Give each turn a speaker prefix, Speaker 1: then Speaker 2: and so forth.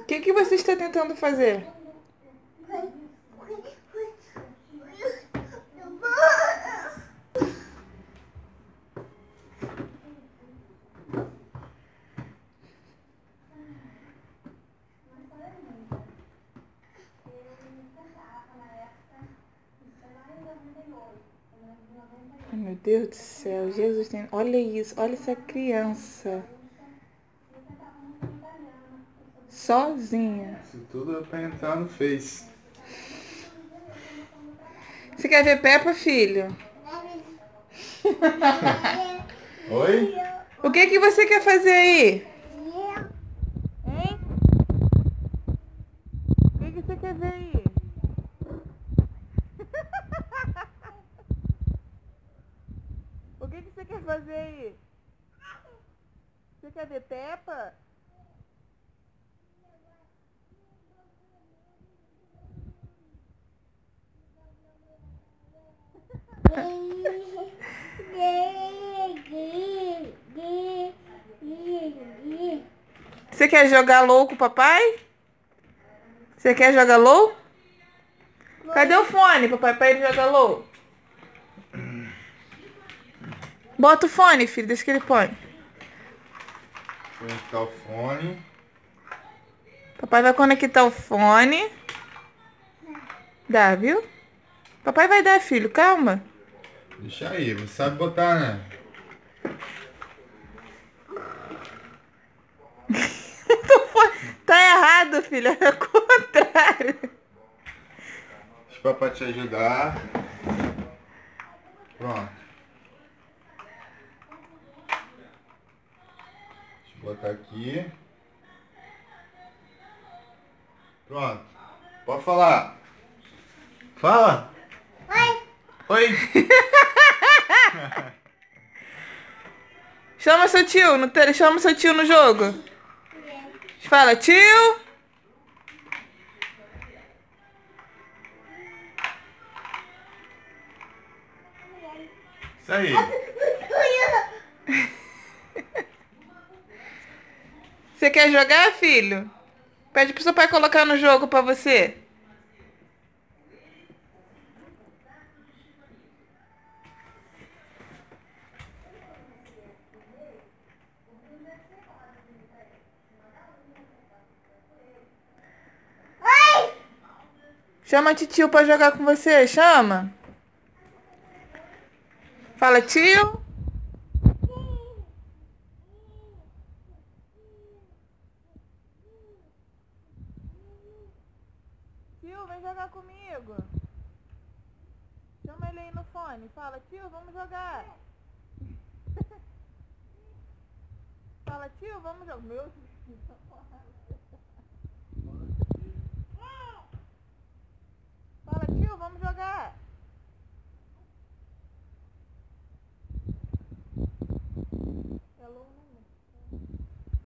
Speaker 1: que você está tentando fazer? Ai, meu Deus do céu, Jesus tem... Olha isso, olha essa criança. Sozinha.
Speaker 2: Isso tudo é pra entrar no Face.
Speaker 1: Você quer ver Peppa, filho?
Speaker 2: Oi?
Speaker 1: O que você quer fazer aí? Hein? O que você quer ver aí? O que você quer fazer aí? Você quer ver Peppa? Você quer jogar LOL com o papai? Você quer jogar LOL? Cadê o fone, papai, pra ele jogar LOL? Bota o fone, filho, deixa que ele põe.
Speaker 2: Conectar o fone.
Speaker 1: Papai vai conectar o fone. Dá, viu? Papai vai dar, filho, calma.
Speaker 2: Deixa aí, você sabe botar, né?
Speaker 1: Tá errado, filho, é o contrário.
Speaker 2: Deixa o papai te ajudar. Pronto. Deixa eu botar aqui. Pronto. Pode falar. Fala. Oi. Oi.
Speaker 1: Chama seu tio, chama seu tio no jogo. Fala, tio.
Speaker 2: Isso aí.
Speaker 1: Você quer jogar, filho? Pede pro seu pai colocar no jogo pra você. Chama a tio pra jogar com você, chama. Fala, tio. Tio, vem jogar comigo. Chama ele aí no fone. Fala, tio, vamos jogar. Fala, tio, vamos jogar. Meu Deus.